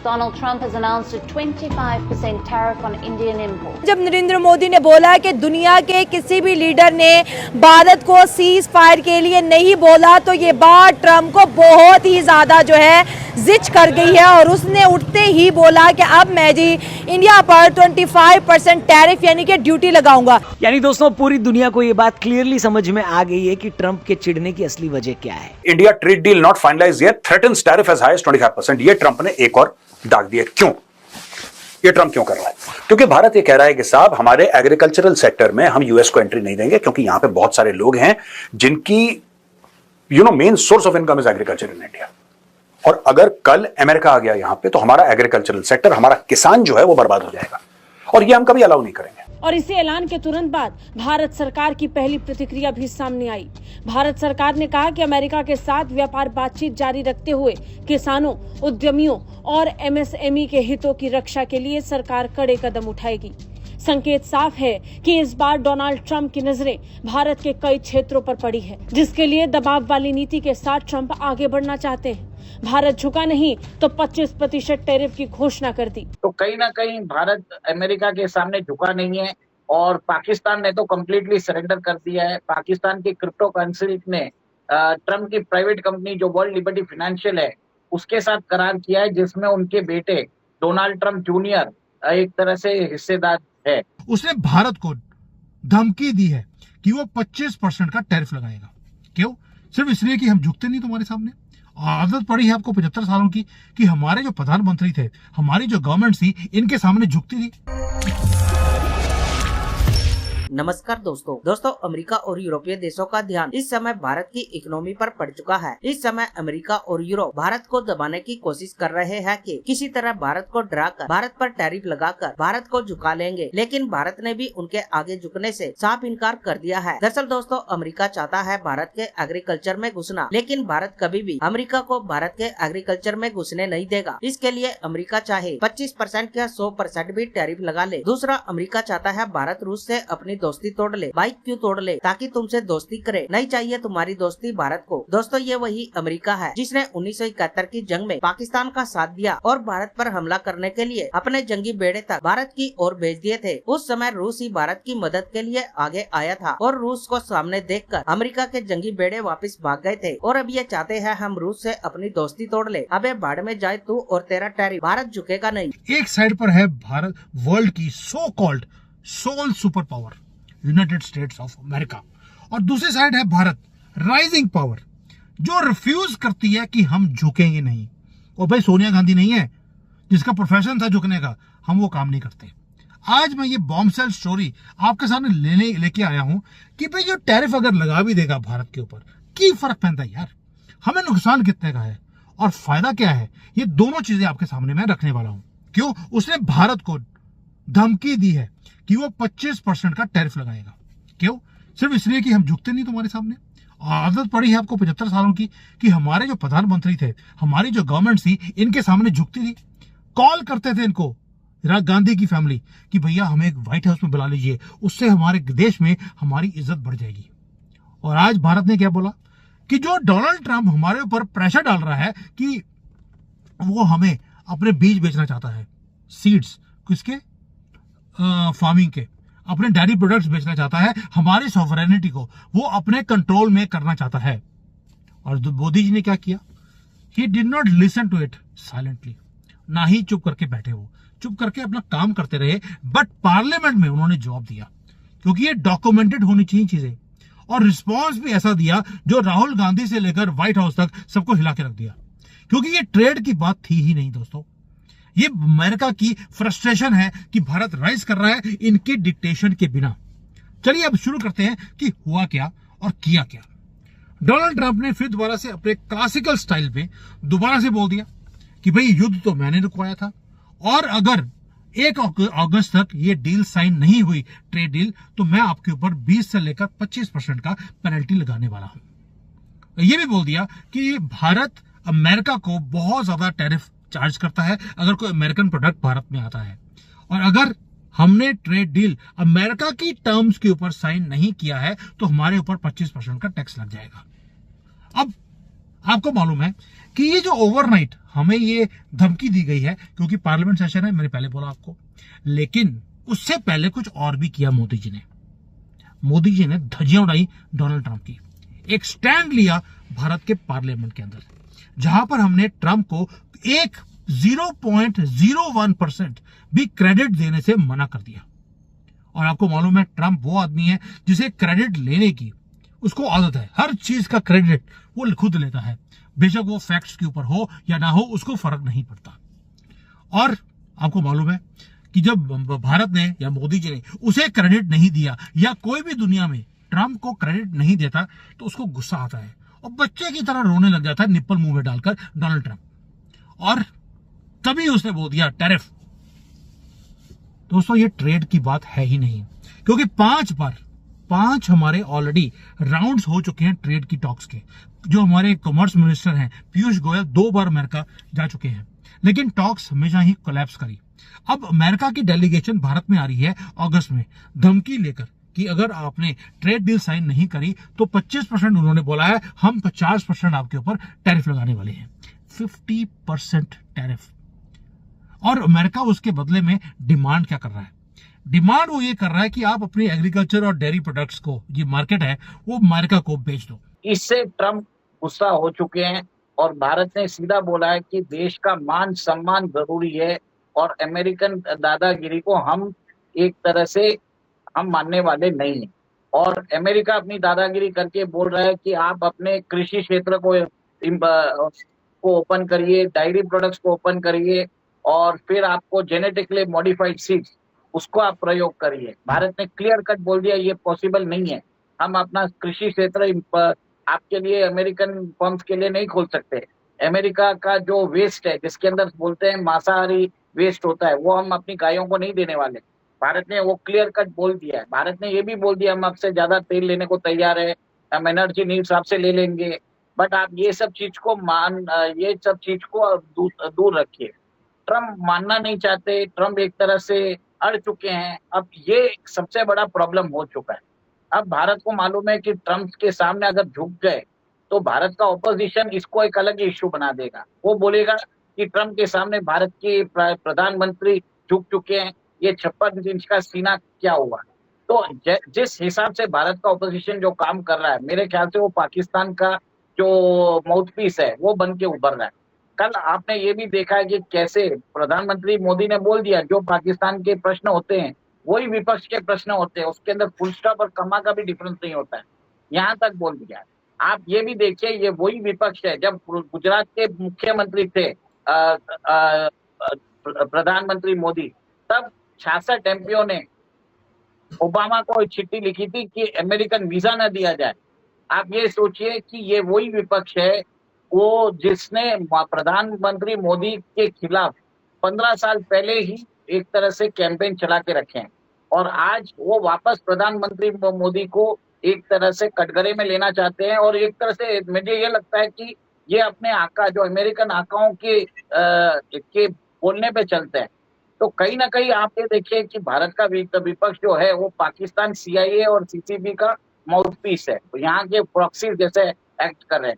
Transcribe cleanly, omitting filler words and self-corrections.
Donald Trump has announced a 25% tariff on Indian imports. जब नरेंद्र मोदी ने बोला कि दुनिया के किसी भी लीडर ने भारत को सीज फायर के लिए नहीं बोला, तो ये बात ट्रम्प को बहुत ही ज्यादा जो है जिच कर गई है और उसने उठते ही बोला कि अब मैं जी इंडिया पर 25% टैरिफ यानी कि ड्यूटी लगाऊंगा। यानी दोस्तों पूरी दुनिया को ये बात क्लियरली समझ में आ गई है कि ट्रम्प के चिढ़ने की असली वजह क्या है। India trade deal not finalised yet, threatens tariff as high as 25%। ये ट्रम्प ने एक और दाग दिया। क्यों? ये ट्रम्प क्यों कर रहा है? क्योंकि भारत ये कह रहा है कि साहब हमारे एग्रीकल्चरल सेक्टर में हम यूएस को एंट्री नहीं देंगे, क्योंकि यहां पे बहुत सारे लोग हैं जिनकी main source of income is agriculture in India. और अगर कल अमेरिका आ गया यहां पे तो हमारा एग्रीकल्चरल सेक्टर, हमारा किसान जो है वो बर्बाद हो जाएगा, और ये हम कभी अलाउ नहीं करेंगे। और इसी ऐलान के तुरंत बाद भारत सरकार की पहली प्रतिक्रिया भी सामने आई। भारत सरकार ने कहा कि अमेरिका के साथ व्यापार बातचीत जारी रखते हुए किसानों, उद्यमियों और एमएसएमई के हितों की रक्षा के लिए सरकार कड़े कदम उठाएगी। संकेत साफ है कि इस बार डोनाल्ड ट्रंप की नजरें भारत के कई क्षेत्रों पर पड़ी है, जिसके लिए दबाव वाली नीति के साथ ट्रंप आगे बढ़ना चाहते हैं। भारत झुका नहीं तो 25% टैरिफ की घोषणा कर दी। तो कहीं ना कहीं भारत अमेरिका के सामने झुका नहीं है, और पाकिस्तान ने तो कम्प्लीटली सरेंडर कर दिया है। पाकिस्तान की क्रिप्टो करेंसी ने ट्रम्प की प्राइवेट कंपनी जो वर्ल्ड लिबर्टी फाइनेंशियल है उसके साथ करार किया है, जिसमें उनके बेटे डोनाल्ड ट्रम्प जूनियर एक तरह से हिस्सेदार है। उसने भारत को धमकी दी है कि वो 25% का टैरिफ लगाएगा। क्यों? सिर्फ इसलिए कि हम झुकते नहीं तुम्हारे सामने। आदत पड़ी है आपको 75 सालों की कि हमारे जो प्रधानमंत्री थे, हमारी जो गवर्नमेंट थी, इनके सामने झुकती थी। नमस्कार दोस्तों अमेरिका और यूरोपीय देशों का ध्यान इस समय भारत की इकोनॉमी पर पड़ चुका है। इस समय अमेरिका और यूरोप भारत को दबाने की कोशिश कर रहे हैं कि किसी तरह भारत को डराकर, भारत पर टैरिफ लगाकर भारत को झुका लेंगे, लेकिन भारत ने भी उनके आगे झुकने से साफ इनकार कर दिया है। दरअसल दोस्तों अमेरिका चाहता है भारत के एग्रीकल्चर में घुसना, लेकिन भारत कभी भी अमेरिका को भारत के एग्रीकल्चर में घुसने नहीं देगा। इसके लिए अमेरिका चाहे 25% या 100% भी टैरिफ लगा ले। दूसरा, अमेरिका चाहता है भारत रूस से अपनी दोस्ती तोड़ ले। भाई क्यों तोड़ ले? ताकि तुमसे दोस्ती करे। नहीं चाहिए तुम्हारी दोस्ती भारत को। दोस्तों ये वही अमेरिका है जिसने 1971 की जंग में पाकिस्तान का साथ दिया और भारत पर हमला करने के लिए अपने जंगी बेड़े तक भारत की ओर भेज दिए थे। उस समय रूस ही भारत की मदद के लिए आगे आया था और रूस को सामने देखकर अमेरिका के जंगी बेड़े वापस भाग गए थे। और अब ये चाहते हैं हम रूस से अपनी दोस्ती तोड़ ले। अबे भाड़ में जाए तू और तेरा टैरिफ, भारत झुकेगा नहीं। एक साइड पर है भारत, वर्ल्ड की so called sole super power United States of America, और दूसरी साइड है भारत, राइजिंग पावर, जो रिफ्यूज करती है कि हम झुकेंगे नहीं। और भाई सोनिया गांधी नहीं है जिसका प्रोफेशन था झुकने का, हम वो काम नहीं करते। आज मैं ये बॉम्बसेल स्टोरी आपके सामने लेके आया हूं कि भाई जो टैरिफ अगर लगा भी देगा भारत के ऊपर, की फर्क पड़ता है यार, हमें नुकसान कितने का है और फायदा क्या है, ये दोनों चीजें आपके सामने मैं रखने वाला हूं। क्यों? उसने भारत को धमकी दी है कि वो 25% का टैरिफ लगाएगा। क्यों? सिर्फ इसलिए कि हम झुकते नहीं तुम्हारे सामने। आदत पड़ी है आपको 75 सालों की कि हमारे जो प्रधानमंत्री थे, हमारी जो गवर्नमेंट थी, इनके सामने झुकती थी। कॉल करते थे इनको गांधी की फैमिली कि भैया हमें व्हाइट हाउस में बुला लीजिए, उससे हमारे देश में हमारी इज्जत बढ़ जाएगी। और आज भारत ने क्या बोला कि जो डोनाल्ड ट्रंप हमारे ऊपर प्रेशर डाल रहा है कि वो हमें अपने बीज बेचना चाहता है, सीड्स किसके, फार्मिंग के, अपने डेयरी प्रोडक्ट्स बेचना चाहता है, हमारी सॉवरेनिटी को वो अपने कंट्रोल में करना चाहता है। और मोदी जी ने क्या किया? He did not listen to it silently, ना ही चुप करके बैठे, वो चुप करके अपना काम करते रहे। बट पार्लियामेंट में उन्होंने जवाब दिया, क्योंकि ये डॉक्यूमेंटेड होनी चाहिए चीजें, और रिस्पॉन्स भी ऐसा दिया जो राहुल गांधी से लेकर व्हाइट हाउस तक सबको हिला के रख दिया। क्योंकि ये ट्रेड की बात थी ही नहीं दोस्तों, ये अमेरिका की फ्रस्ट्रेशन है कि भारत राइज कर रहा है इनके डिक्टेशन के बिना। चलिए अब शुरू करते हैं कि हुआ क्या और किया क्या। डोनाल्ड ट्रंप ने फिर दोबारा से अपने क्लासिकल स्टाइल पे दोबारा से बोल दिया कि भाई युद्ध तो मैंने रुकवाया था, और अगर 1 अगस्त तक ये डील साइन नहीं हुई, ट्रेड डील, तो मैं आपके ऊपर 20 से लेकर 25% का पेनल्टी लगाने वाला हूं। ये भी बोल दिया कि भारत अमेरिका को बहुत ज्यादा टैरिफ चार्ज करता है अगर कोई अमेरिकन प्रोडक्ट भारत में आता है, और अगर हमने ट्रेड डील अमेरिका की टर्म्स के ऊपर साइन नहीं किया है तो हमारे ऊपर 25% का टैक्स लग जाएगा। अब आपको मालूम है कि ये जो ओवरनाइट हमें ये धमकी दी गई है क्योंकि पार्लियामेंट सेशन है, मैंने पहले बोला आपको। लेकिन उससे पहले कुछ और भी किया मोदी जी ने धज्जियां उड़ाई डोनाल्ड ट्रंप की। एक स्टैंड लिया भारत के पार्लियामेंट के अंदर, जहां पर हमने ट्रंप को एक 0.01% भी क्रेडिट देने से मना कर दिया। और आपको मालूम है ट्रंप वो आदमी है जिसे क्रेडिट लेने की उसको आदत है, हर चीज का क्रेडिट वो खुद लेता है, बेशक वो फैक्ट्स के ऊपर हो या ना हो, उसको फर्क नहीं पड़ता। और आपको मालूम है कि जब भारत ने या मोदी जी ने उसे क्रेडिट नहीं दिया या कोई भी दुनिया में ट्रंप को क्रेडिट नहीं देता तो उसको गुस्सा आता है और बच्चे की तरह रोने लग जाता है निप्पल मुंह में डालकर डोनाल्ड ट्रंप। और तभी उसने बोल दिया टैरिफ। दोस्तों ये ट्रेड की बात है ही नहीं, क्योंकि 5 हमारे ऑलरेडी राउंड्स हो चुके हैं ट्रेड की टॉक्स के। जो हमारे कॉमर्स मिनिस्टर हैं पीयूष गोयल 2 बार अमेरिका जा चुके हैं, लेकिन टॉक्स हमेशा ही कोलैप्स करी। अब अमेरिका की डेलीगेशन भारत में आ रही है अगस्त में धमकी लेकर कि अगर आपने ट्रेड डील साइन नहीं करी तो 25% उन्होंने बोला है, हम 50% आपके ऊपर टैरिफ लगाने वाले हैं, 50% टैरिफ। और अमेरिका उसके बदले में डिमांड क्या कर रहा है? डिमांड वो ये कर रहा है कि आप अपनी एग्रीकल्चर और डेयरी प्रोडक्ट्स को, ये मार्केट है, वो अमेरिका को बेच दो। इससे ट्रंप गुस्सा हो चुके हैं और भारत ने सीधा बोला है कि देश का मान सम्मान जरूरी है और अमेरिकन दादागिरी को हम एक तरह से हम मानने वाले नहीं हैं। और अमेरिका अपनी दादागिरी करके बोल रहा है कि आप अपने कृषि क्षेत्र को ओपन करिए, डायरी प्रोडक्ट्स को ओपन करिए और फिर आपको जेनेटिकली मॉडिफाइड सीड्स उसको आप प्रयोग करिए। भारत ने क्लियर कट बोल दिया ये पॉसिबल नहीं है, हम अपना कृषि क्षेत्र आपके लिए अमेरिकन फर्म्स के लिए नहीं खोल सकते। अमेरिका का जो वेस्ट है जिसके अंदर बोलते हैं मांसाहारी वेस्ट होता है वो हम अपनी गायों को नहीं देने वाले। भारत ने वो क्लियर कट बोल दिया है। भारत ने ये भी बोल दिया हम आपसे ज्यादा तेल लेने को तैयार है, हम एनर्जी नीड्स आपसे ले लेंगे, बट आप ये सब चीज को दूर रखिए। ट्रम्प मानना नहीं चाहते, ट्रम्प एक तरह से अड़ चुके हैं। अब ये सबसे बड़ा प्रॉब्लम हो चुका है। अब भारत को मालूम है कि ट्रम्प के सामने अगर झुक गए तो भारत का ऑपोजिशन इसको एक अलग इश्यू बना देगा। वो बोलेगा कि ट्रम्प के सामने भारत के प्रधानमंत्री झुक चुके हैं, ये 56 इंच का सीना क्या हुआ। तो जिस हिसाब से भारत का ऑपोजिशन जो काम कर रहा है, मेरे ख्याल से वो पाकिस्तान का जो माउथपीस है वो बन के उभर रहा है। कल आपने ये भी देखा है कि कैसे प्रधानमंत्री मोदी ने बोल दिया जो पाकिस्तान के प्रश्न होते हैं वही विपक्ष के प्रश्न होते हैं, उसके अंदर फुल स्टॉप और कमा का भी डिफरेंस नहीं होता है, यहाँ तक बोल दिया। आप ये भी देखिए ये वही विपक्ष है जब गुजरात के मुख्यमंत्री थे प्रधानमंत्री मोदी, तब 66 एमपीओ ने ओबामा को चिट्ठी लिखी थी कि अमेरिकन वीजा न दिया जाए। आप ये सोचिए कि ये वही विपक्ष है वो जिसने प्रधानमंत्री मोदी के खिलाफ 15 साल पहले ही एक तरह से कैंपेन चला के रखे हैं और आज वो वापस प्रधानमंत्री मोदी को एक तरह से कटघरे में लेना चाहते हैं। और एक तरह से मुझे ये लगता है कि ये अपने आका जो अमेरिकन आकाओं के बोलने पे चलते हैं। तो कहीं ना कहीं आप ये देखिए कि भारत का विपक्ष जो है वो पाकिस्तान CIA और CCP का माउथपीस है, यहाँ के प्रॉक्सी जैसे एक्ट कर रहे हैं।